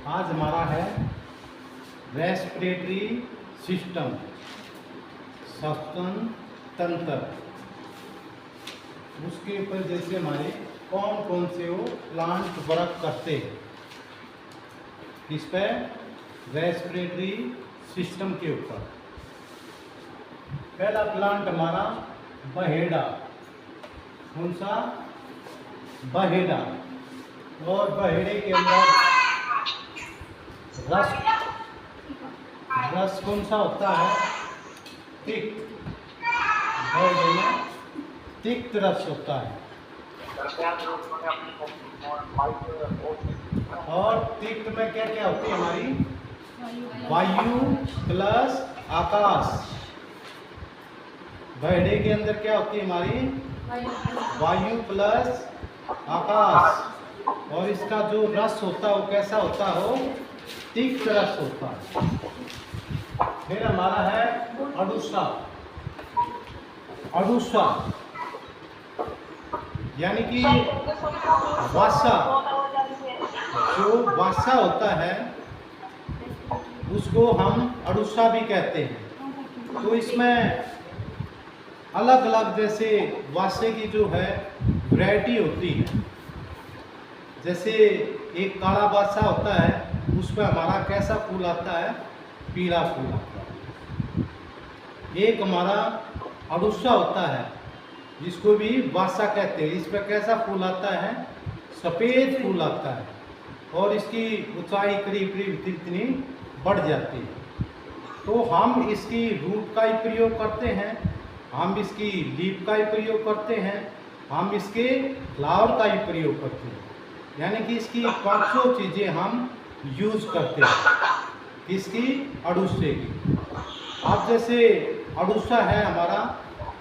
आज हमारा है रेस्पिरेटरी सिस्टम, श्वसन तंत्र। उसके ऊपर जैसे हमारे कौन कौन से वो प्लांट वर्क करते हैं, इस पर रेस्पिरेटरी सिस्टम के ऊपर। पहला प्लांट हमारा बहेड़ा। कौन सा? बहेड़ा। और बहेड़े के अंदर रस कौन सा होता है? तिक्त। बहेड़े में तिक्त रस होता है। और तिक्त में क्या क्या होती है हमारी? वायु प्लस आकाश। बहेड़े के अंदर क्या होती है हमारी? वायु प्लस आकाश। और इसका जो रस होता है वो कैसा होता हो? तिक्त रस होता है। फिर हमारा है अडुसा। अडुसा यानी कि वासा। जो वासा होता है उसको हम अडुसा भी कहते हैं। तो इसमें अलग अलग जैसे वासे की जो है वैरायटी होती है। जैसे एक काला बादशाह होता है, उस पर हमारा कैसा फूल आता है? पीला फूल आता है। एक हमारा अडुसा होता है जिसको भी बादशाह कहते हैं, इस पर कैसा फूल आता है? सफ़ेद फूल आता है। और इसकी ऊंचाई करीब करीब इतनी बढ़ जाती है। तो हम इसकी रूट का ही प्रयोग करते हैं, हम इसकी लीफ का ही प्रयोग करते हैं, हम इसके फ्लावर का ही प्रयोग करते हैं। यानी कि इसकी पांचों चीज़ें हम यूज करते हैं। इसकी अडुसे की। अब जैसे अडुसा है हमारा,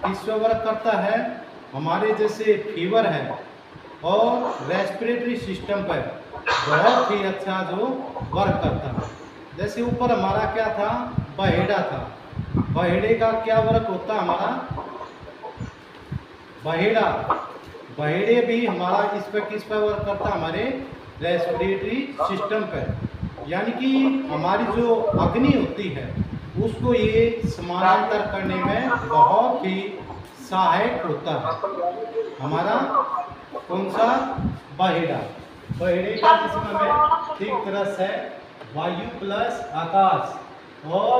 किस पे वर्क करता है? हमारे जैसे फीवर है और रेस्पिरेटरी सिस्टम पर बहुत ही अच्छा जो वर्क करता है। जैसे ऊपर हमारा क्या था? बहेड़ा था। बहेड़े का क्या वर्क होता है हमारा? बहेड़ा। बहेड़े भी हमारा इस पर किस पर वर्क करता है? हमारे रेस्पिरेटरी सिस्टम पर। यानी कि हमारी जो अग्नि होती है उसको ये समानांतर करने में बहुत ही सहायक होता है। हमारा कौन सा? बहेड़ा। बहेड़े का जिसमें हमें तिक्त रस है, वायु प्लस आकाश। और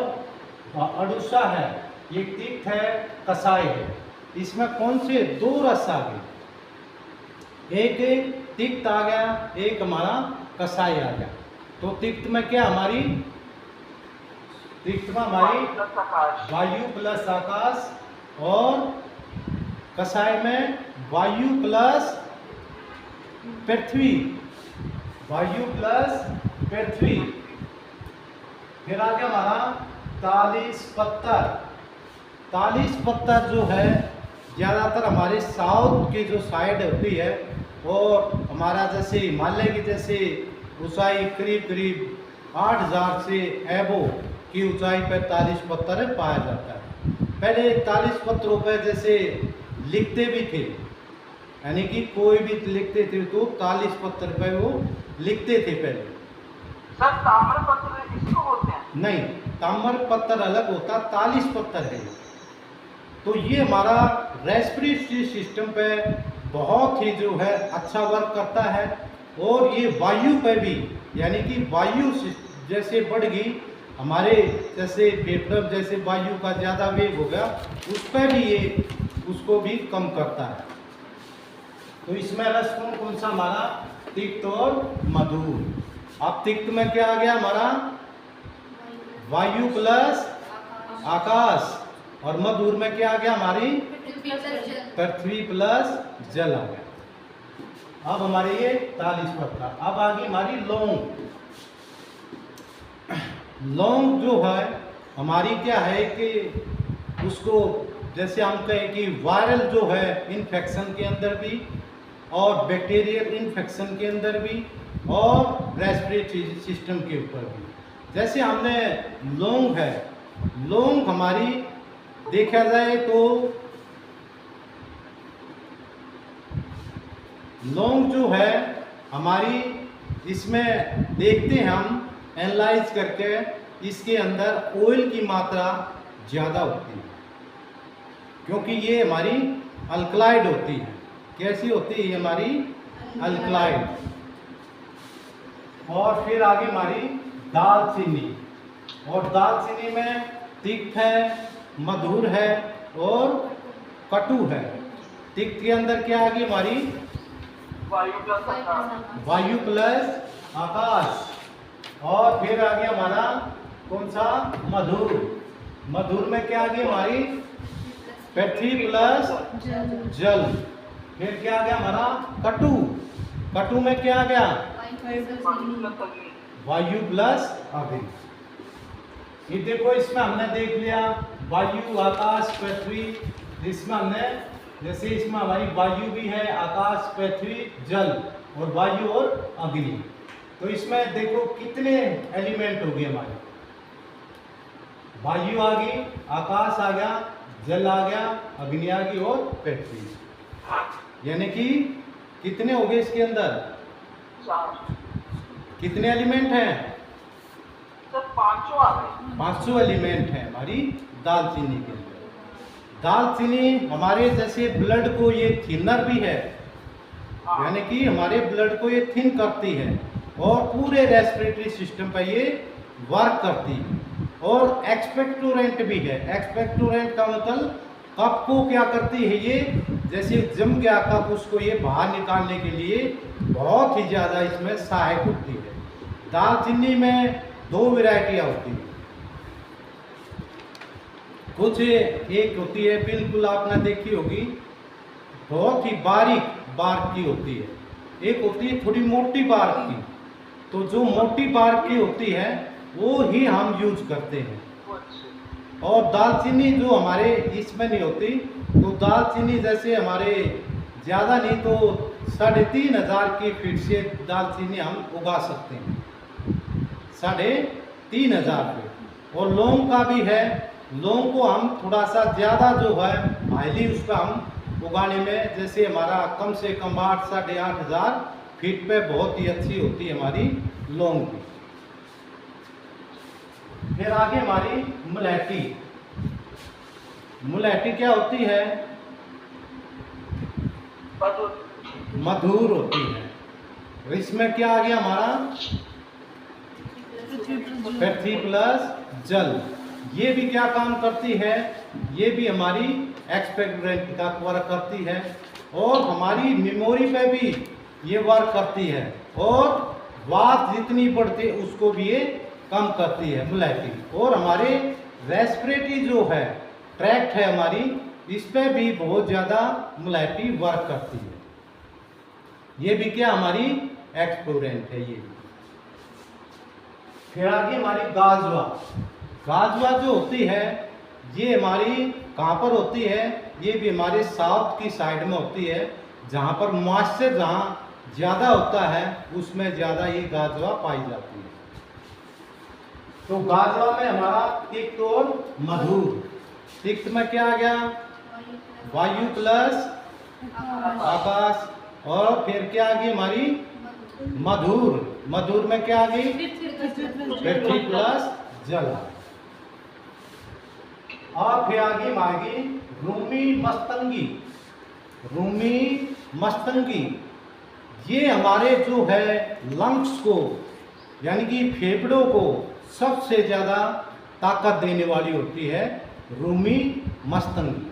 अडुसा है, ये तिक्त है, कसाय है। इसमें कौन से दो रस आ गए? एक तिक्त आ गया, एक हमारा कसाय आ गया। तो तिक्त में क्या हमारी? तिक्त में हमारी वायु प्लस आकाश। और कसाय में वायु प्लस पृथ्वी। वायु प्लस पृथ्वी। फिर आ गया हमारा तालीस पत्थर। तालीस पत्थर जो है ज़्यादातर हमारे साउथ की जो साइड होती है, और हमारा जैसे हिमालय की जैसे ऊंचाई करीब करीब 8000 से एबो की ऊंचाई पर 40 पत्थर पाया जाता है। पहले 40 पत्थरों पर जैसे लिखते भी थे, यानी कि कोई भी लिखते थे तो 40 पत्थर पर वो लिखते थे पहले। सर ताम्र पत्थर इसको बोलते हैं? नहीं, ताम्र पत्थर अलग होता, 40 पत्थर है। तो ये हमारा रेस्पिरेटरी सिस्टम पे बहुत ही जो है अच्छा वर्क करता है। और ये वायु पे भी, यानी कि वायु जैसे बढ़ गई हमारे जैसे फेफड़े जैसे वायु का ज़्यादा वेग हो गया, उस पर भी ये उसको भी कम करता है। तो इसमें रस कौन कौन सा? हमारा तिक्त और मधुर। अब तिक्त में क्या आ गया हमारा? वायु प्लस आकाश। और मधुर में क्या आ गया हमारी? पृथ्वी प्लस जल आ गया। अब हमारे ये 40 पत्थर। अब आ गई हमारी लौंग। लौंग जो है हमारी क्या है कि उसको जैसे हम कहें कि वायरल जो है इन्फेक्शन के अंदर भी, और बैक्टीरियल इन्फेक्शन के अंदर भी, और रेस्पिरेटरी सिस्टम के ऊपर भी। जैसे हमने लौंग है, लौंग हमारी देखा जाए तो लौंग जो है हमारी इसमें देखते हैं हम एनालाइज करके, इसके अंदर ऑयल की मात्रा ज़्यादा होती है, क्योंकि ये हमारी अल्कलाइड होती है। कैसी होती है ये हमारी अल्कलाइड। और फिर आगे हमारी दालचीनी, और दालचीनी में तिक्त है, मधुर है और कटु है। तिक्त के अंदर क्या आ गई हमारी वायु प्लस आकाश। वायु प्लस आकाश। और फिर आ गया हमारा कौन सा मधुर। मधुर में क्या आ गई हमारी पृथ्वी प्लस जल। फिर क्या आ गया हमारा कटु। कटु में क्या आ गया वायु प्लस अग्नि। वायु प्लस अग्नि। ये देखो इसमें हमने देख लिया वायु आकाश पृथ्वी। इसमें हमने जैसे इसमें हमारी वायु भी है, आकाश पृथ्वी जल, और वायु और अग्नि। तो इसमें देखो कितने एलिमेंट हो गए हमारे। वायु आ गई, आकाश आ गया, जल आ गया, अग्नि आ गई और पृथ्वी। यानी कि कितने हो गए इसके अंदर, 4। कितने एलिमेंट हैं, सर 5 आ गए। 500 एलिमेंट है हमारी दालचीनी के अंदर। दालचीनी हमारे जैसे ब्लड को ये थिनर भी है, यानी कि हमारे ब्लड को ये थिन करती है, और पूरे रेस्पिरेटरी सिस्टम पर ये वर्क करती है। और एक्सपेक्टोरेंट भी है। एक्सपेक्टोरेंट का मतलब कफ को क्या करती है, ये जैसे जम गया कफ, उसको ये बाहर निकालने के लिए बहुत ही ज़्यादा इसमें सहायक होती है। दालचीनी में 2 वैरायटियाँ होती हैं। कुछ एक होती है बिल्कुल आपने देखी होगी, बहुत ही बारीक बार्क की होती है, एक होती है थोड़ी मोटी बार्क की। तो जो मोटी बार्क की होती है वो ही हम यूज करते हैं। और दालचीनी जो हमारे इसमें नहीं होती, तो दालचीनी जैसे हमारे ज़्यादा नहीं तो 3500 की फीट से दालचीनी हम उगा सकते हैं, 3500 फीट। और लौंग का भी है, लौंग को हम थोड़ा सा ज़्यादा जो है हाईली उसका हम उगाने में, जैसे हमारा कम से कम 8 से 8,500 फीट पे बहुत ही अच्छी होती है हमारी लौंग की। फिर आगे हमारी मुलैठी। मुलैठी क्या होती है, मधुर होती है। इसमें क्या आ गया हमारा पृथ्वी प्लस जल। ये भी क्या काम करती है, ये भी हमारी एक्सपेक्टोरेंट का वर्क करती है, और हमारी मेमोरी पे भी ये वर्क करती है, और बात जितनी बढ़ती है उसको भी ये कम करती है मुलैठी। और हमारे रेस्पिरेटरी जो है ट्रैक्ट है हमारी, इस पे भी बहुत ज़्यादा मुलैठी वर्क करती है। ये भी क्या हमारी एक्सपेक्टोरेंट है ये। फिर आगे हमारी गाजवा। गाजवा जो होती है ये हमारी कहाँ पर होती है, ये भी हमारे साउथ की साइड में होती है, जहाँ पर मॉइस्चर जहाँ ज़्यादा होता है उसमें ज़्यादा ये गाजवा पाई जाती है। तो गाजवा में हमारा तिक्त और मधुर। तिक्त में क्या आ गया, वायु प्लस आकाश। और फिर क्या आ गई हमारी मधुर। मधुर में क्या आ गई पृथ्वी प्लस जल। और फिर आगे मांगी रूमी मस्तंगी। रूमी मस्तंगी ये हमारे जो है लंग्स को, यानी कि फेफड़ों को सबसे ज़्यादा ताकत देने वाली होती है रूमी मस्तंगी।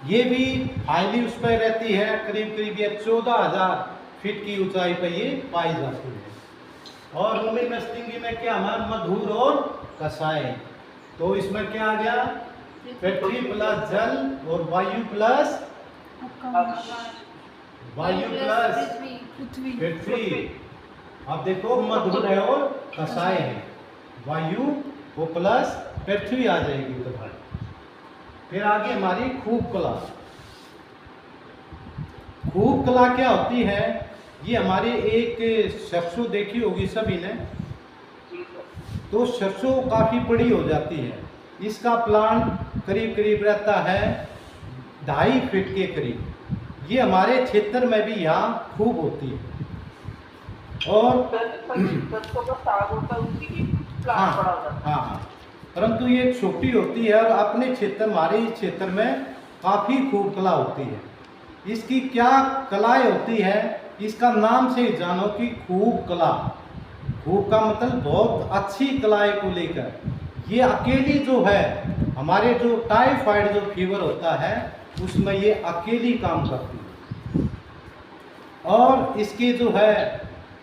ये भी हाईली उस पर रहती है, करीब करीब ये 14,000 फीट की ऊंचाई पर ये पाई जाती है। और रूमी मस्तंगी में क्या हमारा मधुर और कसाय। तो इसमें क्या आ गया पृथ्वी प्लस जल और वायु प्लस पृथ्वी। अब देखो मधुर है और कसाय है, वायु वो प्लस पृथ्वी आ जाएगी उधर। फिर आगे हमारी खूब कला। खूब कला क्या होती है, ये हमारे एक सरसों देखी होगी सभी ने, तो सरसों काफ़ी बड़ी हो जाती है। इसका प्लांट करीब करीब रहता है 2.5 फीट के करीब। ये हमारे क्षेत्र में भी यहाँ खूब होती है। और सरसों का साग होता है उसी की हाँ प्लांट बड़ा हो जाता हाँ हाँ, परंतु ये छोटी होती है और अपने क्षेत्र, हमारे क्षेत्र में काफ़ी खूब कला होती है। इसकी क्या कलाएं होती है, इसका नाम से ही जानो कि खूब कला। खूब का मतलब बहुत अच्छी कलाएं को लेकर ये अकेली जो है, हमारे जो टाइफाइड जो फीवर होता है उसमें ये अकेली काम करती है। और इसके जो है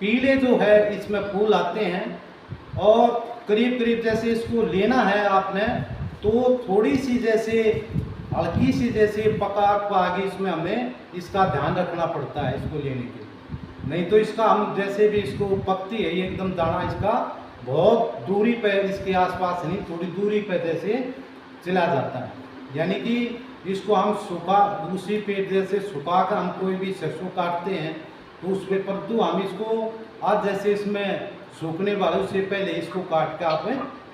पीले जो है इसमें फूल आते हैं, और करीब करीब जैसे इसको लेना है आपने तो थोड़ी सी जैसे हल्की सी जैसे पकाट आगे इसमें हमें इसका ध्यान रखना पड़ता है इसको लेने के लिए। नहीं तो इसका हम जैसे भी इसको पकती है ये एकदम दाना इसका बहुत दूरी पे, इसके आसपास नहीं, थोड़ी दूरी पे जैसे चला जाता है। यानी कि इसको हम सूखा दूसरी पे जैसे सुखा कर हम कोई भी सरसों काटते हैं तो उस पे परंतु हम इसको आज जैसे इसमें सूखने वाले उससे पहले इसको काट के आप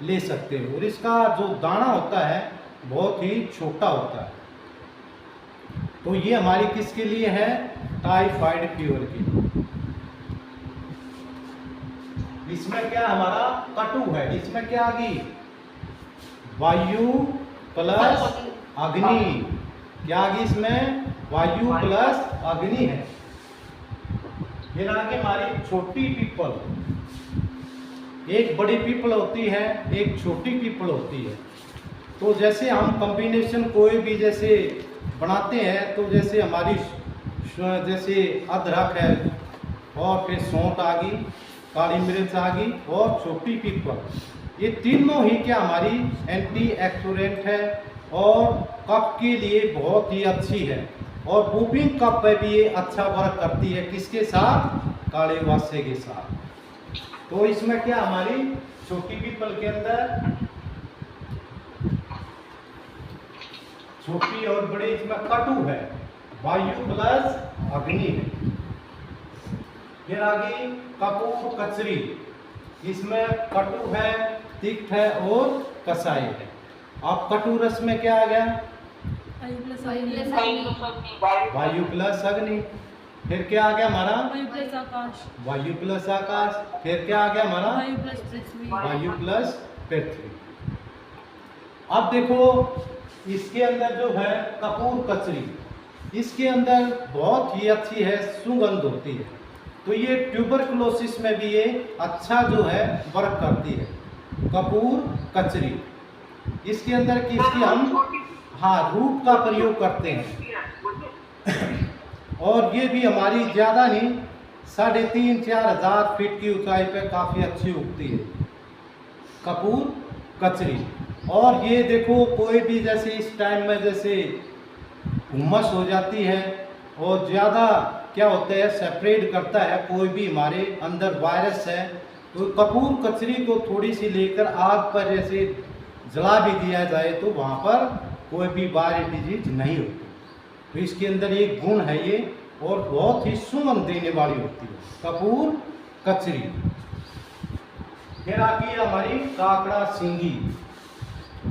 ले सकते हो। और इसका जो दाना होता है बहुत ही छोटा होता है। तो ये हमारी किसके लिए है, टाइफाइड फीवर के लिए। इसमें क्या हमारा कटु है, इसमें क्या आ गई, वायु प्लस अग्नि। क्या आ गई इसमें, वायु प्लस अग्नि है। फिर आगे हमारी छोटी पीपल, एक बड़ी पीपल होती है एक छोटी पीपल होती है। तो जैसे हम कॉम्बिनेशन कोई भी जैसे बनाते हैं तो जैसे हमारी जैसे अदरक है और फिर सौंठ आ गई, काली मिर्च आ गई और छोटी पीपल, ये तीनों ही क्या हमारी एंटी ऑक्सीडेंट है और कफ के लिए बहुत ही अच्छी है। और वूपिंग कफ पे भी ये अच्छा वर्क करती है, किसके साथ, काले वासे के साथ। तो इसमें क्या हमारी छोटी पीपल के अंदर छोटी और बड़ी, इसमें कटु है, वायु प्लस अग्नि है। फिर आगे कपूर कचरी, इसमें कटु है, तिक्त है और कसाई है। अब कटु रस में क्या आ गया, वायु प्लस अग्नि। फिर क्या आ गया हमारा, वायु प्लस आकाश। फिर क्या आ गया हमारा, वायु प्लस पृथ्वी। अब देखो इसके अंदर जो है कपूर कचरी, इसके अंदर बहुत ही अच्छी है, सुगंध होती है। तो ये ट्यूबरकुलोसिस में भी ये अच्छा जो है वर्क करती है कपूर कचरी। इसके अंदर की इसकी हम रूट का प्रयोग करते हैं। और ये भी हमारी ज़्यादा नहीं, 3,500-4,000 हज़ार फीट की ऊंचाई पे काफ़ी अच्छी उगती है कपूर कचरी। और ये देखो कोई भी जैसे इस टाइम में जैसे उमस हो जाती है और ज़्यादा क्या होता है सेपरेट करता है, कोई भी हमारे अंदर वायरस है तो कपूर कचरी को थोड़ी सी लेकर आग पर जैसे जला भी दिया जाए तो वहाँ पर कोई भी वायरस डिजीज नहीं होती। तो इसके अंदर एक गुण है ये, और बहुत ही सुगंध देने वाली होती है कपूर कचरी। फिर आती है हमारी काकड़ा सिंगी।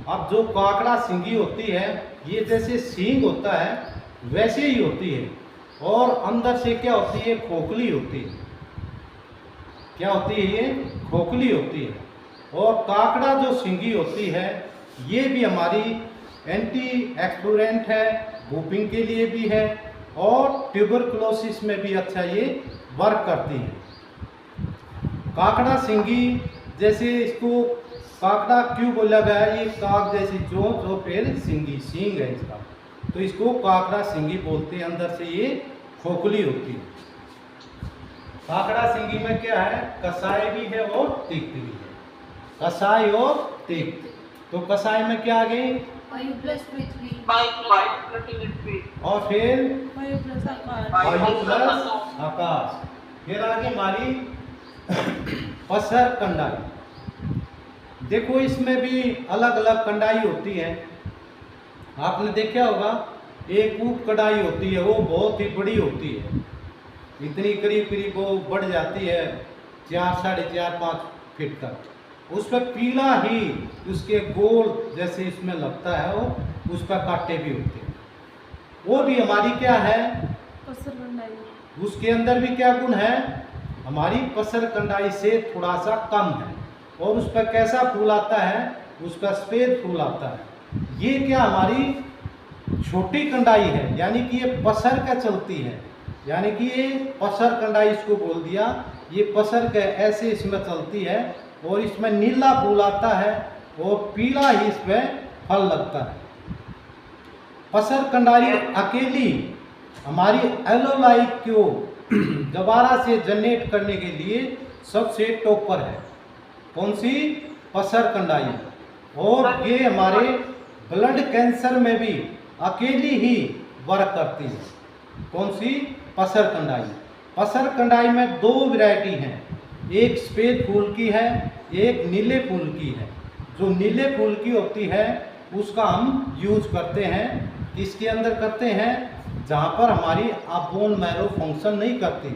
अब जो काकड़ा सिंगी होती है ये जैसे सींग होता है वैसे ही होती है, और अंदर से क्या होती है, खोखली होती है। क्या होती है, ये खोखली होती है। और काकड़ा जो सिंगी होती है ये भी हमारी एंटी ऑक्सीडेंट है, वूपिंग के लिए भी है और ट्यूबरकुलोसिस में भी अच्छा ये वर्क करती है। काकड़ा सिंगी जैसे इसको काकड़ा क्यों बोला गया, ये काक जैसी चोंच और फिर सिंगी, सींग है इसका, तो इसको काकड़ा सिंगी बोलते हैं। अंदर से ये खोखली होती है। काकड़ा सिंगी में क्या है, कसाई भी है और तिक्त भी है, कसाई और तिक्त। तो कसाई में क्या आ गई, वायु प्लस पृथ्वी, और फिर वायु प्लस आकाश, वायु प्लस आकाश। फिर आगे हमारी पसर कंडाई। देखो इसमें भी अलग अलग कंडाई होती है। आपने देखा होगा एक ऊप कढ़ाई होती है, वो बहुत ही बड़ी होती है, इतनी करीब करीब वो बढ़ जाती है 4, 4.5, 5 फीट तक। उस पर पीला ही उसके गोल जैसे इसमें लगता है, और उस पर कांटे भी होते हैं। वो भी हमारी क्या है, पसर कंडाई। उसके अंदर भी क्या गुण है, हमारी पसर कंडाई से थोड़ा सा कम है। और उस पर कैसा फूल आता है, उस पर सफेद फूल आता है। ये क्या हमारी छोटी कंडाई है, यानी कि ये पसर का चलती है, यानी कि ये पसर कंडाई इसको बोल दिया। ये पसर के ऐसे इसमें चलती है और इसमें नीला फूल आता है और पीला ही इस पर फल लगता है। पसर कंडाई अकेली हमारी एलोलाइट को दोबारा से जनरेट करने के लिए सबसे टॉप पर है। कौन सी? पसर कंडाई। और ये हमारे ब्लड कैंसर में भी अकेली ही वर्क करती है। कौन सी? पसर कंडाई। पसर कंडाई में दो वैरायटी हैं, एक सफेद फूल की है, एक नीले फूल की है। जो नीले फूल की होती है उसका हम यूज करते हैं, इसके अंदर करते हैं जहाँ पर हमारी बोन मैरो फंक्शन नहीं करती,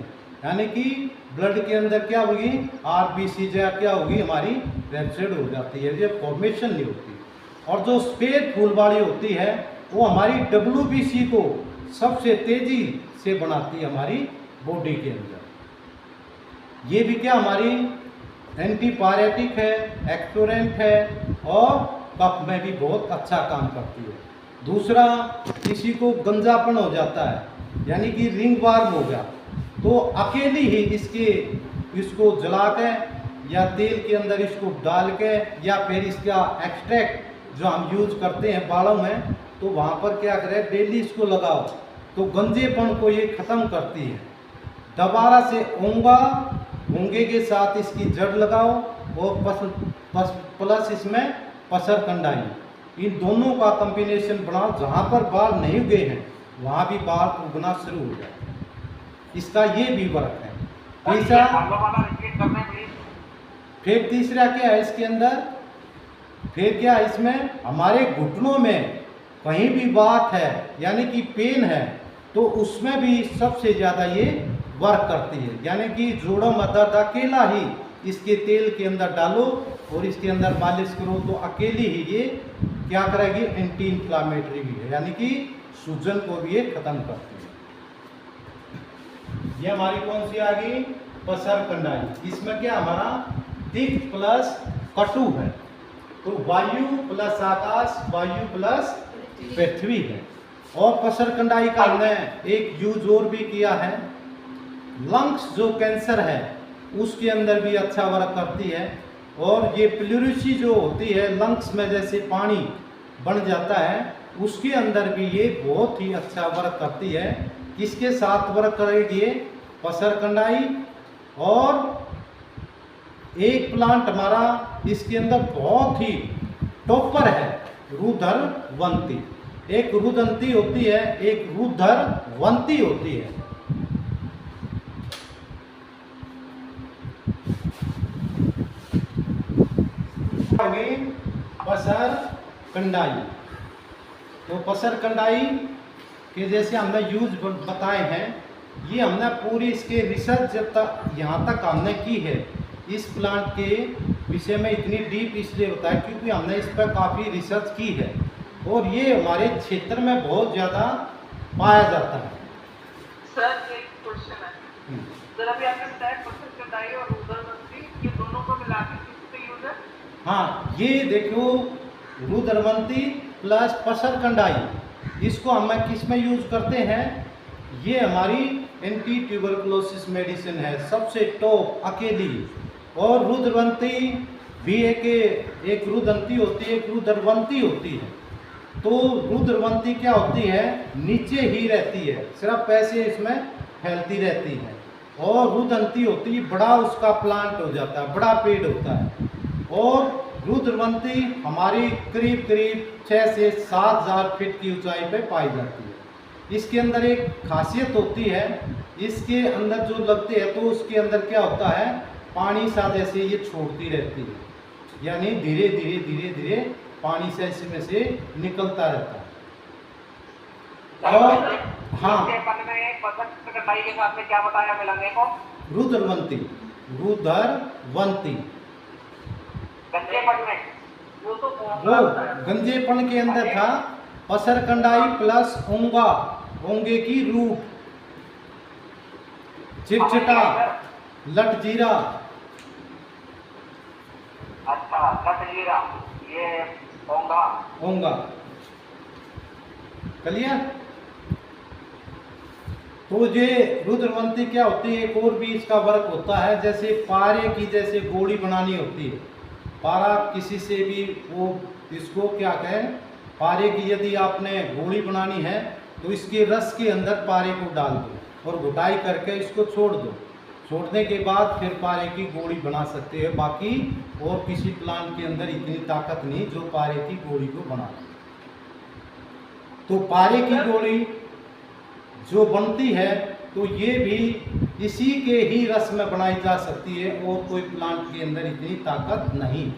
यानी कि ब्लड के अंदर क्या होगी, आरबीसी क्या होगी, हमारी रेड हो जाती है, ये फॉर्मेशन नहीं होती। और जो सफेद फूल वाली होती है वो हमारी डब्ल्यूबीसी को सबसे तेजी से बनाती है हमारी बॉडी के अंदर। ये भी क्या हमारी एंटीपायरेटिक है, एक्सोरेंट है और कफ में भी बहुत अच्छा काम करती है। दूसरा, किसी को गंजापन हो जाता है, यानी कि रिंग वार्म हो गया, तो अकेली ही इसको जला के या तेल के अंदर इसको डाल के या फिर इसका एक्सट्रैक्ट जो हम यूज करते हैं बालों में, तो वहाँ पर क्या करें, डेली इसको लगाओ तो गंजेपन को ये ख़त्म करती है। दोबारा से ओंगे के साथ इसकी जड़ लगाओ और प्लस इसमें पसर कंडाई, इन दोनों का कॉम्बिनेशन बनाओ, जहाँ पर बाल नहीं उगे हैं वहाँ भी बाल उगना शुरू हो जाए। इसका ये भी वर्क है। तीसरा, फिर तीसरा क्या है इसके अंदर, फिर क्या है इसमें, हमारे घुटनों में कहीं भी बात है यानी कि पेन है तो उसमें भी सबसे ज़्यादा ये वर्क करती है। यानी कि जोड़ों में दर्द अकेला ही इसके तेल के अंदर डालो और इसके अंदर मालिश करो तो अकेली ही ये क्या करेगी, एंटी इंफ्लामेटरी भी है, यानी कि सूजन को भी ये खत्म करती है। ये हमारी कौन सी आ गई, पसर कंडाई। इसमें क्या हमारा तिक्त प्लस कटु है, तो वायु प्लस आकाश, वायु प्लस पृथ्वी है। और पसर कंडाई का हमने एक यूज और भी किया है, लंग्स जो कैंसर है उसके अंदर भी अच्छा वर्क करती है। और ये प्लूरिसी जो होती है लंग्स में, जैसे पानी बन जाता है, उसके अंदर भी ये बहुत ही अच्छा वर्क करती है। किसके साथ वर्क करेगी ये, पसर कंडाई। और एक प्लांट हमारा इसके अंदर बहुत ही टॉपर है, रुद्रवंती। एक रुदंती होती है, एक रुद्रवंती होती है। पसर कंडाई। तो पसर कंडाई के जैसे हमने यूज बताए हैं, ये हमने पूरी इसके रिसर्च जब तक यहाँ तक हमने की है इस प्लांट के विषय में, इतनी डीप इसलिए होता है क्योंकि हमने इस पर काफ़ी रिसर्च की है और ये हमारे क्षेत्र में बहुत ज़्यादा पाया जाता है। सर एक क्वेश्चन है, सर अभी आपने बताया पसर कंडाई और रुद्रवंती, ये दोनों को मिला के किस पे यूज है? हाँ, ये देखो रुद्रवंती प्लस पसर कंडाई, इसको हम किस में यूज करते हैं, ये हमारी एंटी ट्यूबरकुलोसिस मेडिसिन है, सबसे टॉप अकेली। और रुद्रवंती भी एक रुदंती होती है, एक रुद्रवंती होती है। तो रुद्रवंती क्या होती है, नीचे ही रहती है, सिर्फ पैसे इसमें फैलती रहती है। और रुदंती होती है, बड़ा उसका प्लांट हो जाता है, बड़ा पेड़ होता है। और रुद्रवंती हमारी करीब करीब 6 से 7 हज़ार फीट की ऊंचाई पे पाई जाती है। इसके अंदर एक खासियत होती है, इसके अंदर जो लगते हैं तो उसके अंदर क्या होता है, पानी सा जैसे ये छोड़ती रहती है, यानी धीरे धीरे धीरे धीरे पानी से इसमें से निकलता रहता है। और हाँ, पसर कंडाई के साथ में क्या बताया मिलाने को? रुद्रवंती, रुद्रवंती गंजेपन में वो तो वो गंजेपन के अंदर था। पसर कंडाई प्लस ओंगे की रूट, चिपचिटा, लटजीरा। अच्छा, लटजीरा, ये ओंगा। ओंगा। क्लियर? तो ये रुद्रवंती क्या होती है, एक और भी इसका वर्क होता है, जैसे पारे की जैसे गोली बनानी होती है। पारा किसी से भी वो इसको क्या कहें, पारे की यदि आपने गोली बनानी है तो इसके रस के अंदर पारे को डाल दो और घुटाई करके इसको छोड़ दो। छोड़ने के बाद फिर पारे की गोली बना सकते हैं। बाकी और किसी प्लांट के अंदर इतनी ताकत नहीं जो पारे की गोली को बना दे। तो पारे की गोली जो बनती है तो ये भी इसी के ही रस में बनाई जा सकती है और कोई प्लांट के अंदर इतनी ताकत नहीं।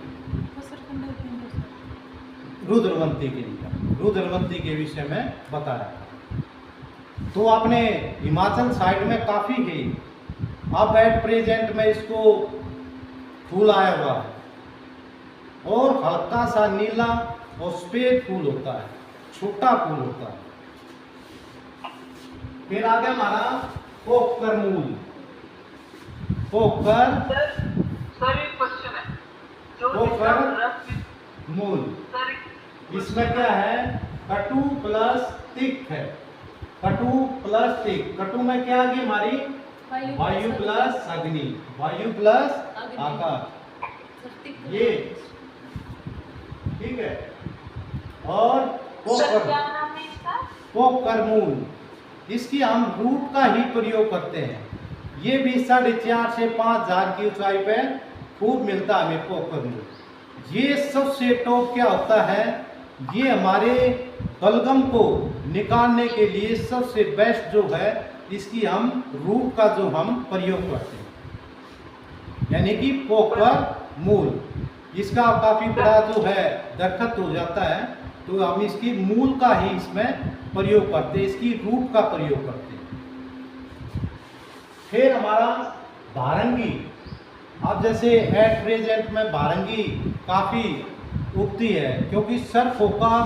रुद्रवंती के लिए, रुद्रवंती के विषय में बताया। तो आपने हिमाचल साइड में काफ़ी है, अब एट प्रेजेंट में इसको फूल आया हुआ है और हल्का सा नीला और सफेद फूल होता है, छोटा फूल होता है। फिर आगे हमारा पोकर मूल। पोकर सर एक क्वेश्चन है, जो पोकर रस मूल, सर इसमें क्या है, कटु प्लस तिक है। कटु प्लस तिक, कटु में क्या आ गई हमारी वायु प्लस अग्नि, वायु प्लस आकाश, ये ठीक है। और सर क्या नाम है इसका? पोकर मूल, इसकी हम रूट का ही प्रयोग करते हैं। ये भी 4.5 से 5,000 की ऊंचाई पे खूब मिलता है हमें पोकर मूल। ये सबसे टॉप क्या होता है, ये हमारे बलगम को निकालने के लिए सबसे बेस्ट जो है, इसकी हम रूट का जो हम प्रयोग करते हैं, यानी कि पोकर मूल। इसका काफ़ी बड़ा जो है दरख्त हो जाता है तो हम इसकी मूल का ही इसमें प्रयोग करते हैं, इसकी रूट का प्रयोग करते हैं। फिर हमारा भारंगी। अब जैसे एट प्रेजेंट में भारंगी काफ़ी उगती है, क्योंकि सरफोका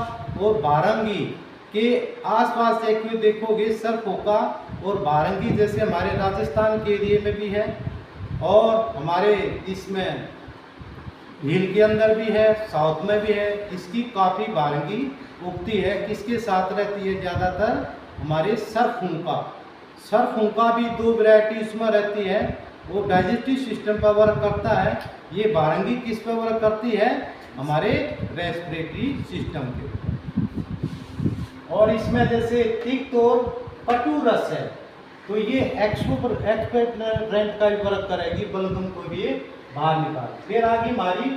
और भारंगी के आसपास एक में देखोगे सरफोका और भारंगी जैसे हमारे राजस्थान के एरिए में भी है और हमारे इसमें हिल के अंदर भी है, साउथ में भी है। इसकी काफ़ी भारंगी उगती है। किसके साथ रहती है ज़्यादातर, हमारे सरफूंका। सरफूंका भी 2 वैरायटी उसमें रहती है, वो डाइजेस्टिव सिस्टम पर वर्क करता है। ये भारंगी किस पर वर्क करती है, हमारे रेस्पिरेटरी सिस्टम के ऊपर। और इसमें जैसे तिक्त और कटु रस है तो ये एक्सपेक्टरेंट का भी वर्क करेगी, बलगम को भी बाहर निकाल। फिर आगे हमारी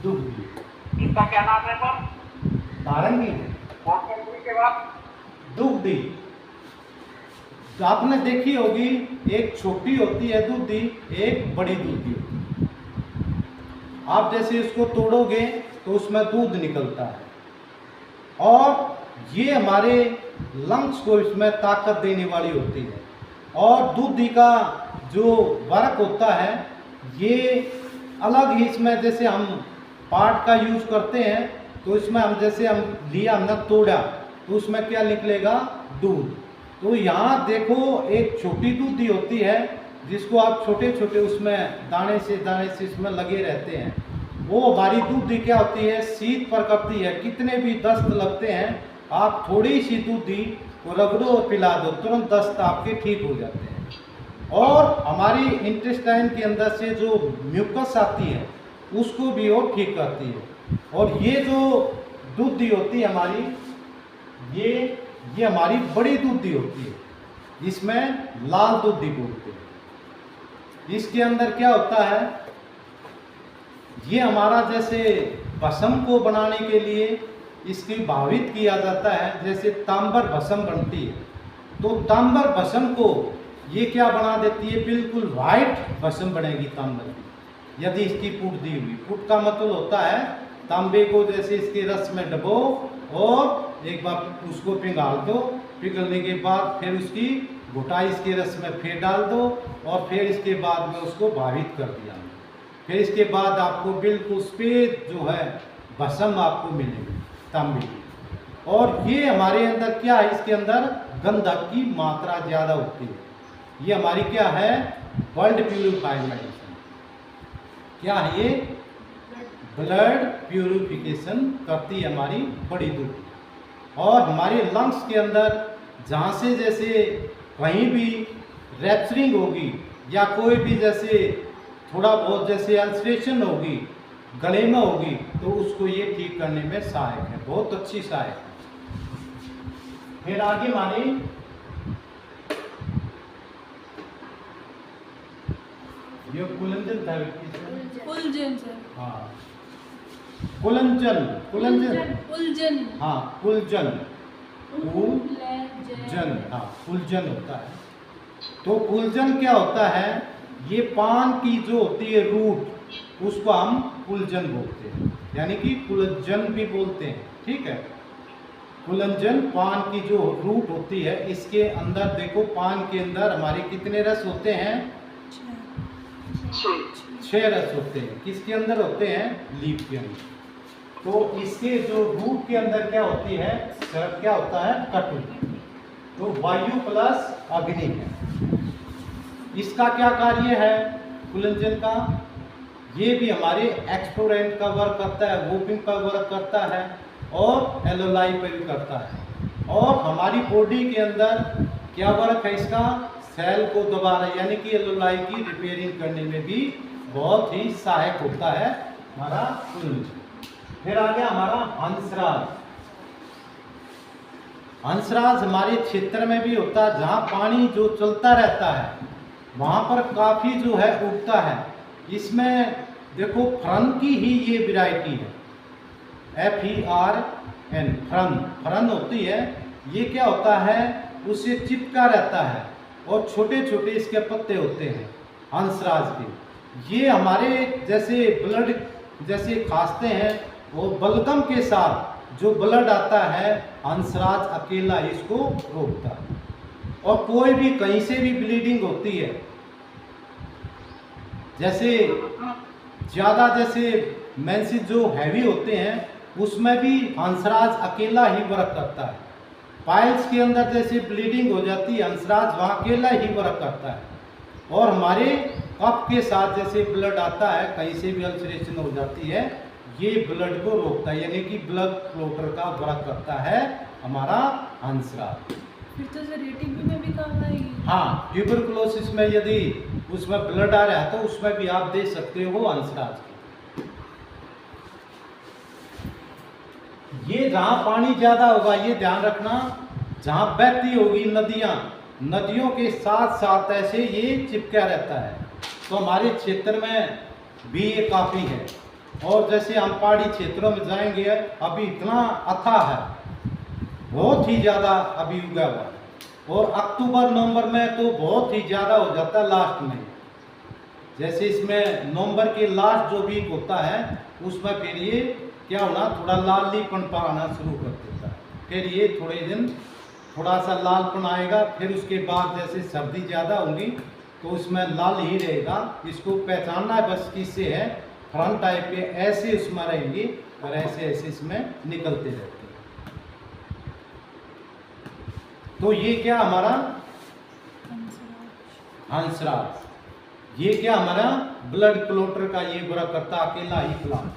दुग्धी। इसका क्या नाम है सर? भारंगी के बाद दुग्धी। तो आपने देखी होगी, एक छोटी होती है दूधी, एक बड़ी दूधी होती है। आप जैसे इसको तोड़ोगे तो उसमें दूध निकलता है और ये हमारे लंग्स को इसमें ताकत देने वाली होती है। और दूधी का जो वर्क होता है ये अलग ही, इसमें जैसे हम पार्ट का यूज करते हैं तो इसमें हम जैसे हम लिया, हमने तोड़ा तो उसमें क्या निकलेगा, दूध। तो यहाँ देखो एक छोटी दूधी होती है जिसको आप छोटे छोटे उसमें दाने से इसमें लगे रहते हैं। वो हमारी दूधी क्या होती है, शीत पर करती है। कितने भी दस्त लगते हैं, आप थोड़ी सी दूधी को रगड़ो और पिला दो, तुरंत दस्त आपके ठीक हो जाते हैं। और हमारी इंटेस्टाइन के अंदर से जो म्यूकस आती है उसको भी वो ठीक करती है। और ये जो दूधी होती है हमारी, ये हमारी बड़ी दूधी होती है, इसमें लाल दूधी बोलते हैं। इसके अंदर क्या होता है, ये हमारा जैसे भस्म को बनाने के लिए इसकी भावित किया जाता है। जैसे तांबर भस्म बनती है तो तांबर भस्म को ये क्या बना देती है, बिल्कुल वाइट भस्म बनेगी तांबर की, यदि इसकी पुट दी हुई। पुट का मतलब होता है तांबे को जैसे इसके रस में डबो और एक बार उसको पिघाल दो, पिघलने के बाद फिर उसकी घुटाई इसके रस में फिर डाल दो और फिर इसके बाद में उसको भावित कर दिया। फिर इसके बाद आपको बिल्कुल सफेद जो है भस्म आपको मिलेगी तांबे की। और ये हमारे अंदर क्या है, इसके अंदर गंधक की मात्रा ज़्यादा होती है। ये हमारी क्या है, वर्ल्ड प्यूरिफाइंग मेडिसिन। क्या है ये? ब्लड प्यूरिफिकेशन करती है हमारी बड़ी दूध, और हमारे लंग्स के अंदर जहाँ से जैसे कहीं भी रैप्चरिंग होगी या कोई भी जैसे थोड़ा बहुत जैसे अल्सरेशन होगी, गले में होगी, तो उसको ये ठीक करने में सहायक है, बहुत अच्छी सहायक है। फिर आगे मानी ये कुलंजन था, उलझन सर। हाँ कुलंजन, कुलंजन, उलझन। हाँ कुलजन, उलझन। जन, हाँ कुलजन होता है। तो कुलजन क्या होता है? ये पान की जो होती है रूट, उसको हम कुलजन बोलते हैं, यानी कि कुलजन भी बोलते हैं, ठीक है। कुलंजन पान की जो रूट होती है, इसके अंदर देखो, पान के अंदर हमारे कितने रस होते हैं? 6 रस होते हैं। किसके अंदर होते हैं? लीफ के अंदर। तो इसके जो रूट के अंदर क्या होती है? क्या होता है? कटु। तो वायु प्लस अग्नि है। इसका क्या कार्य है कुलंजन का? ये भी हमारे एक्सप्लोरेंट का वर्क करता है, वोपिंग का वर्क करता है, और एलोलाई पर भी करता है। और हमारी बॉडी के अंदर क्या वर्क है इसका? सेल को दोबारा यानी कि एलोलाई की रिपेयरिंग करने में भी बहुत ही सहायक होता है हमारा कुलंजन। फिर आ गया हमारा हंसराज। हंसराज हमारे क्षेत्र में भी होता है, जहाँ पानी जो चलता रहता है वहाँ पर काफ़ी जो है उगता है। इसमें देखो फरन की ही ये वैरायटी है, FERN, फरन, फरन होती है। ये क्या होता है? उससे चिपका रहता है और छोटे छोटे इसके पत्ते होते हैं हंसराज के। ये हमारे जैसे ब्लड जैसे खांसते हैं, वो बलगम के साथ जो ब्लड आता है, हंसराज अकेला इसको रोकता है। और कोई भी कहीं से भी ब्लीडिंग होती है, जैसे ज़्यादा जैसे मेंसेस जो हैवी होते हैं, उसमें भी हंसराज अकेला ही वर्क करता है। पाइल्स के अंदर जैसे ब्लीडिंग हो जाती है, हंसराज वहाँ अकेला ही वर्क करता है। और हमारे कफ के साथ जैसे ब्लड आता है, कहीं से भी अल्सरेशन हो जाती है, ये ब्लड को रोकता है, यानी कि ब्लड फ्लोटर का वर्क करता है हमारा हंसराज। फिर तो सर रेटिंग में भी काम आएगी। हाँ, ट्यूबरकुलोसिस में यदि उसमें ब्लड आ रहा है तो उसमें भी आप दे सकते हो हंसराज की। ये जहाँ पानी ज़्यादा होगा, ये ध्यान रखना, जहाँ बहती होगी नदियाँ, नदियों के साथ साथ ऐसे ये चिपका रहता है। तो हमारे क्षेत्र में भी ये काफ़ी है। और जैसे हम पहाड़ी क्षेत्रों में जाएंगे, अभी इतना अथाह है, बहुत ही ज़्यादा अभी उगा हुआ है। और अक्टूबर नवंबर में तो बहुत ही ज़्यादा हो जाता है लास्ट में। जैसे इसमें नवंबर के लास्ट जो वीक होता है, उसमें फिर ये क्या होना, थोड़ा लालीपन आना शुरू कर देता है। फिर ये थोड़े दिन थोड़ा सा लालपन आएगा, फिर उसके बाद जैसे सर्दी ज़्यादा होगी तो उसमें लाल ही रहेगा। इसको पहचानना बस किससे है, फ्रंट टाइप के ऐसे उसमें रहेंगे और ऐसे ऐसे इसमें निकलते रहते हैं। तो ये क्या हमारा हंसराज, ये क्या हमारा ब्लड क्लोटर का ये बुरा करता अकेला ही प्लांट।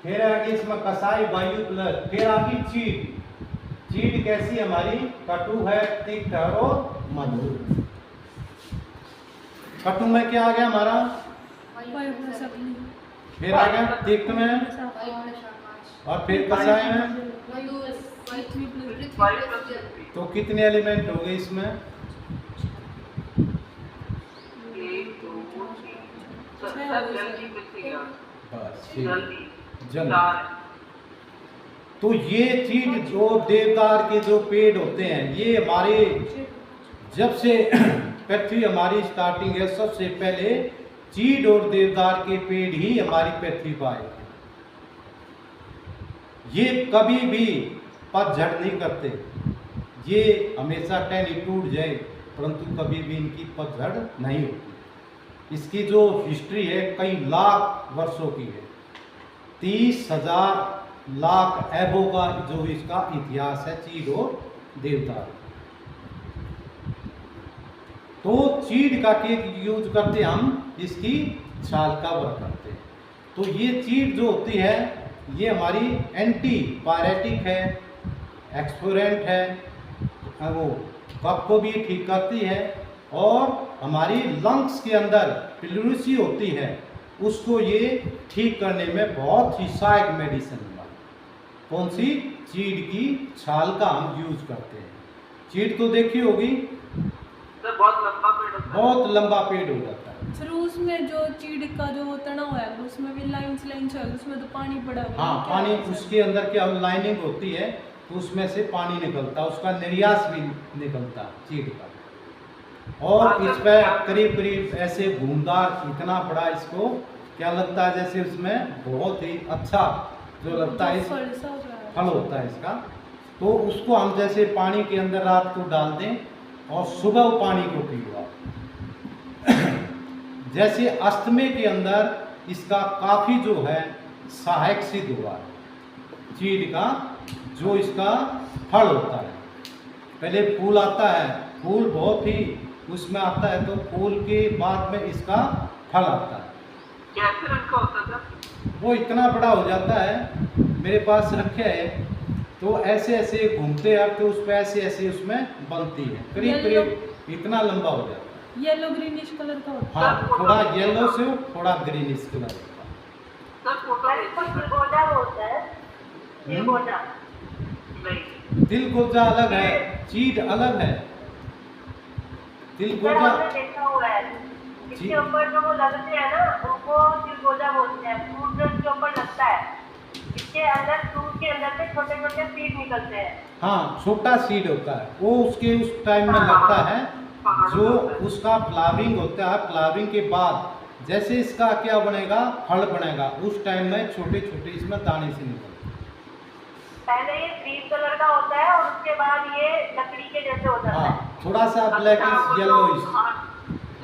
फिर आगे इसमें कसाई वायु प्लस। फिर आगे चीड़। चीड़ कैसी हमारी? कटु है, तिक्त है और मधुर। कटु में क्या आ गया हमारा? फिर आ गया तिक्त में, और फिर कसाई में। तो कितने एलिमेंट हो गए इसमें? 1 2 3 बस जल्दी जल। तो ये चीड़ जो देवदार के जो पेड़ होते हैं, ये हमारे जब से पृथ्वी हमारी स्टार्टिंग है, सबसे पहले चीड़ और देवदार के पेड़ ही हमारी पृथ्वी पर आए थे। ये कभी भी पतझड़ नहीं करते, ये हमेशा टहनी टूट जाए, परंतु कभी भी इनकी पतझड़ नहीं होती। इसकी जो हिस्ट्री है कई लाख वर्षों की है, 30,000 लाख एबो का जो इसका इतिहास है चीड़ और देवदार। तो चीड़ का केक यूज करते हम इसकी छाल का वर्क करते हैं। तो ये चीड़ जो होती है ये हमारी एंटी पायरेटिक है, एक्सपोरेंट है, वो कफ को भी ठीक करती है और हमारी लंग्स के अंदर प्लूरिसी होती है उसको ये ठीक करने में बहुत ही सहायक मेडिसिन है। कौन सी? चीड़ की छाल का हम यूज करते हैं। चीड़ तो देखी होगी, सर बहुत लंबा पेड़ होता है। बहुत लंबा पेड़ हो जाता है। फिर उसमें जो चीड़ का जो तना हुआ है उसमें भी लाइंस है, उसमें तो पानी पड़ा हुआ है। हाँ, क्या पानी है सर? उसके अंदर क्या लाइनिंग होती है तो उसमें से पानी निकलता है, उसका निर्यास भी निकलता है चीड़ का। और इस पे करीब करीब ऐसे घूमदार इतना बड़ा इसको क्या लगता है जैसे उसमें बहुत ही अच्छा जो लगता है फल सा हो रहा है। फल होता है इसका। तो उसको हम जैसे पानी के अंदर रात को डाल दें और सुबह वो पानी को पियो आप। जैसे अस्थमे के अंदर इसका काफ़ी जो है सहायक सिद्ध हुआ है। चीड़ का जो इसका फल होता है, पहले फूल आता है, फूल बहुत ही उसमें आता है तो फूल के बाद में इसका फल आता है। कैसे रंग का होता था? वो इतना बड़ा हो जाता है, मेरे पास रखे है तो ऐसे ऐसे घूमते हैं तो उस पर ऐसे ऐसे उसमें बनती है, करीब करीब इतना लंबा हो जाता है। येलो ग्रीनिश कलर का होता हाँ, थोड़ा येलो से थोड़ा ग्रीनिश कलर का। सर फोटो चिलगोजा बोलते हैं, चिलगोजा। नहीं, तिलगोजा अलग है, चीड़ अलग है। सर तिलगोजा हमने देखा हुआ है, इसके ऊपर जो वो लगते हैं ना उनको चिलगोजा बोलते हैं। फ्रूट जो इसके ऊपर लगता है, इसके अंदर फ्रूट के अंदर से छोटे छोटे सीड निकलते हैं। हाँ, छोटा सीड होता है वो उसके उस टाइम में लगता है जो उसका फ्लावरिंग होता है। फ्लावरिंग के बाद जैसे इसका क्या बनेगा, फल बनेगा, उस टाइम में छोटे छोटे इसमें दाने से निकलते हैं। पहले ये ग्रीन कलर का होता है और उसके बाद ये लकड़ी के जैसे हो जाता है। हाँ, थोड़ा सा ब्लैकिश येलोइश,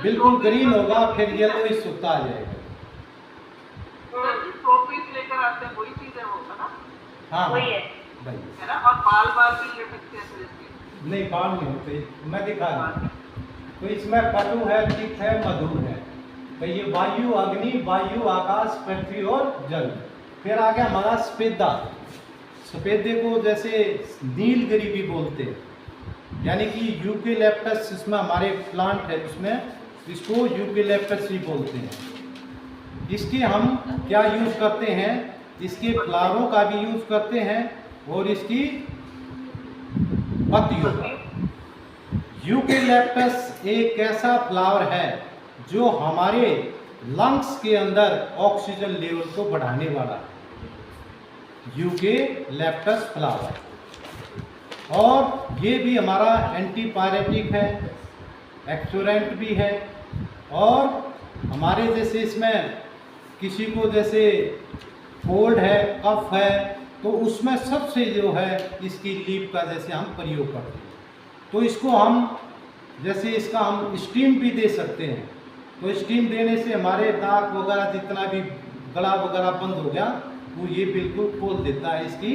बिल्कुल ग्रीन होगा फिर येलोइश होता आ जाएगा। शो पीस लेकर आते हैं वही चीज है वो ना? हाँ वही है। भाई, है ना? और बाल बाल भी लटकते हैं फिर इसके। नहीं बाल नहीं होते, मैं दिखा दूँ। तो इसमें कटु है, तिक्त है, मधुर है। तो ये वायु, अग्नि, वायु, आकाश, पृथ्वी और जल। फिर आ गया हमारा सफेदा। सफेदे को जैसे नीलगिरी भी बोलते हैं, यानी कि यूकेलिप्टस इसमें हमारे प्लांट है उसमें इसको यूकेलिप्टस भी बोलते हैं। इसके हम क्या यूज करते हैं, इसके फ्लावरों का भी यूज करते हैं और इसकी पत्तियों का। यूकेलिप्टस एक ऐसा फ्लावर है जो हमारे लंग्स के अंदर ऑक्सीजन लेवल को बढ़ाने वाला है, यूकेलिप्टस फ्लावर। और ये भी हमारा एंटीपायरेटिक है, एक्सोरेंट भी है। और हमारे जैसे इसमें किसी को जैसे कोल्ड है, कफ है, तो उसमें सबसे जो है इसकी लीफ का जैसे हम प्रयोग करते हैं। तो इसको हम जैसे इसका हम स्टीम भी दे सकते हैं। तो स्टीम देने से हमारे नाक वगैरह जितना भी गला वगैरह बंद हो गया वो ये बिल्कुल खोल देता है। इसकी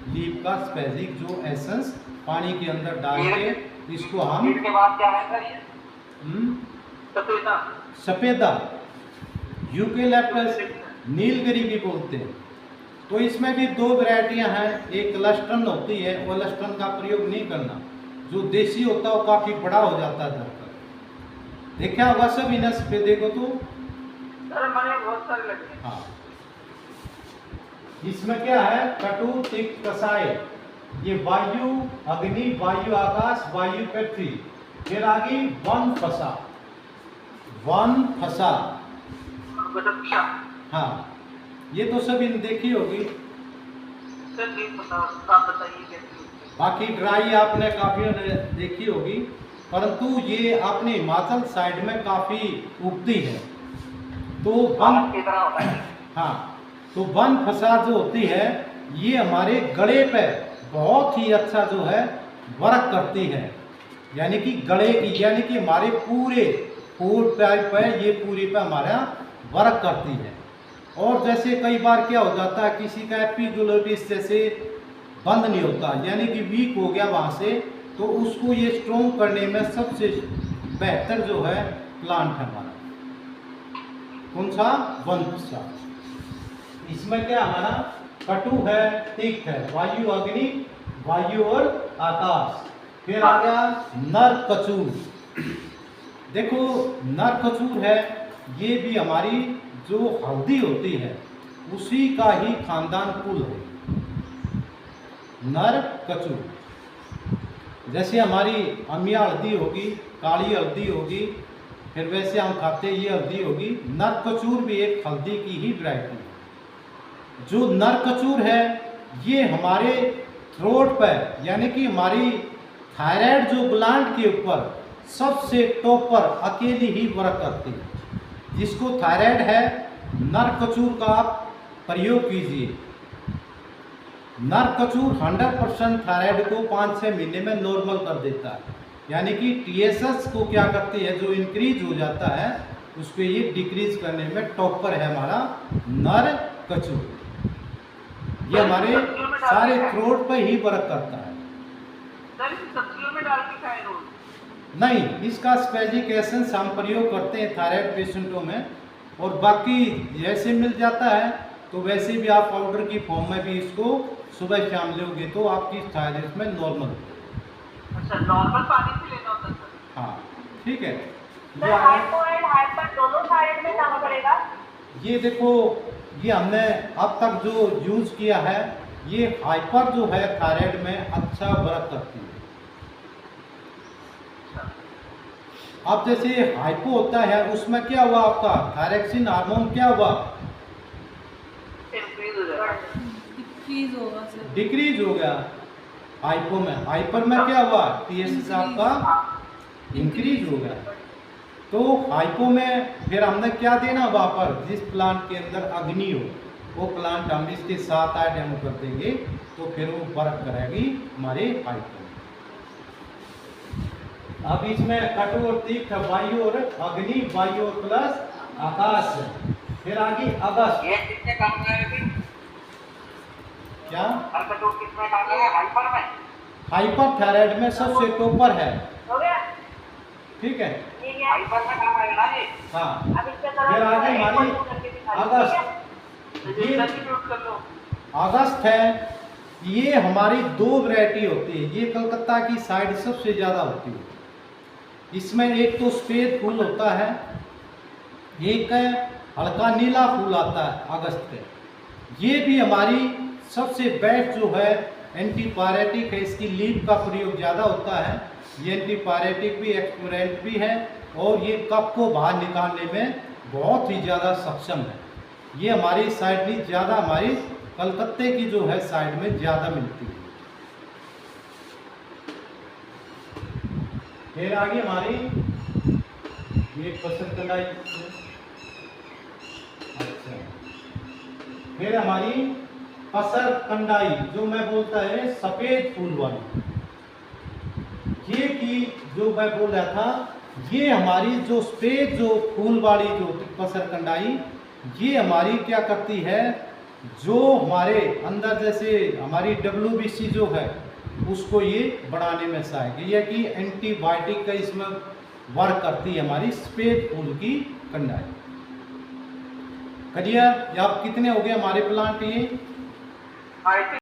लीफ का स्पेसिक जो एसेंस पानी के अंदर डाल के इसको हम इसके बाद क्या है सर ये? सफेदा। सफेदा, यूकेलिप्टस, नीलगिरी भी बोलते हैं। तो इसमें भी दो वैरायटियां हैं, एक लस्टन होती है, वो लस्टन का प्रयोग नहीं करना, जो देसी होता है वो काफ़ी बड़ा हो जाता है धरकर। देखा होगा सभी ना सफेदे को तो। सर हमारे यहाँ बहुत सारे लगे हैं। हाँ, इसमें क्या है, कटु, तिक्त, कसाय, ये वायु, अग्नि, वायु, आकाश, वायु, पृथ्वी। फिर आ गई वन फसा, वन फसा। बदक्षा। हाँ, ये तो सभी ने देखी होगी। सर नहीं पता, आप बताइए कैसे होती है? बाकी ड्राई आपने काफ़ी देखी होगी, परंतु ये अपने हिमाचल साइड में काफ़ी उगती है। तो वन, की तरह होता है। हाँ, तो वन फसा जो होती है ये हमारे गले पे बहुत ही अच्छा जो है वर्क करती है, यानी कि गले की, यानी कि हमारे पूरे फूड टाइप पे ये पूरी पे हमारा वर्क करती है। और जैसे कई बार क्या हो जाता है, किसी का एपिग्लोटिस जैसे बंद नहीं होता, यानी कि वीक हो गया वहाँ से, तो उसको ये स्ट्रॉन्ग करने में सबसे बेहतर जो है प्लांट है हमारा। कौन सा? वनस्पति। इसमें क्या हमारा कटु है, तिक्त है, वायु, अग्नि, वायु और आकाश। फिर आ गया नर कचूर। देखो नर कचूर है, ये भी हमारी जो हल्दी होती है उसी का ही खानदान कुल है, नर कचूर। जैसे हमारी अमिया हल्दी होगी, काली हल्दी होगी, फिर वैसे हम खाते हैं ये हल्दी होगी। नर कचूर भी एक हल्दी की ही वैरायटी है। जो नर कचूर है ये हमारे थ्रोट पर यानी कि हमारी थायराइड जो ग्लैंड के ऊपर सबसे टॉप पर अकेली ही वर्क करती है। जिसको थायराइड है नर कचूर का आप प्रयोग कीजिए। नर कचूर 100% थायराइड को 5-6 महीने में नॉर्मल कर देता है। यानी कि TSH को क्या करती है, जो इंक्रीज हो जाता है उसको ये डिक्रीज करने में टॉप पर है हमारा नर कचूर। ये हमारे सारे थ्रोट पर ही वर्क करता है। सर इसे सब्जियों में डाल के खाएं रोज? नहीं, इसका स्पेजिक एसेंस हम प्रयोग करते हैं थायराइड पेशेंटों में, और बाकी जैसे मिल जाता है तो वैसे भी आप पाउडर की फॉर्म में भी इसको सुबह शाम लोगे तो आपकी थायराइड में नॉर्मल होगी। अच्छा, नॉर्मल पानी से लेना होता है सर? हाँ ठीक है। सर हाइपो एंड हाइपर दोनों थायराइड में काम करेगा? ये देखो, ये हमने अब तक जो यूज किया है ये हाइपर जो है थायराइड में अच्छा वर्क करती है। अब जैसे हाइपो होता है उसमें क्या हुआ, आपका थायरॉक्सिन हार्मोन क्या हुआ, इंक्रीज हो जाएगा। डिक्रीज होगा सर। डिक्रीज हो गया। हाइपो में, हाइपर में क्या हुआ, TSH आपका इंक्रीज हो गया। तो हाइपो में फिर हमने क्या देना, वहाँ पर जिस प्लांट के अंदर अग्नि हो वो प्लांट हम इसके साथ डेमो कर देंगे तो फिर वो वर्क करेगी हमारे हाइपो। अब इसमें कटु और तीक्त वायु और अग्नि, वायु और प्लस आकाश है। फिर आगे अगस्त। ये कितने काम करेगी? क्या हर कटोर कितने काम करेगा? हाइपर में? हाइपर थायराइड में सबसे टॉपर है। हो गया? ठीक है, ठीक है। हाइपर में काम आएगा ना ये? हाँ। अब इसके तरह फिर आगे एक हमारी और करके दिखा दीजिए, अगस्त। ठीक है? ये सब्स्टिट्यूट कर लो। अगस्त है, ये हमारी 2 वैरायटी होती है। ये कलकत्ता की साइड सबसे ज़्यादा होती है। इसमें एक तो सफेद फूल होता है, एक हल्का नीला फूल आता है अगस्त पे। ये भी हमारी सबसे बेस्ट जो है एंटीपायरेटिक है। इसकी लीफ का प्रयोग ज़्यादा होता है। ये एंटीपायरेटिक भी, एक्सपोरेंट भी है, और ये कफ को बाहर निकालने में बहुत ही ज़्यादा सक्षम है। ये हमारी साइड में ज़्यादा, हमारी कलकत्ते की जो है साइड में ज़्यादा मिलती है। फिर आगे हमारी ये पसंद कलाई। अच्छा, फिर हमारी पसर कंडाई जो मैं बोलता है सफेद फूल वाली, ये की जो मैं बोल रहा था, ये हमारी जो सफेद जो फूल वाली जो पसर कंडाई, ये हमारी क्या करती है, जो हमारे अंदर जैसे हमारी WBC जो है उसको ये बढ़ाने में सहायक है। कि एंटीबायोटिक का इसमें वर्क करती है हमारी सफेद फूल की कंडाई। करिए, आप कितने हो गए हमारे प्लांट ये?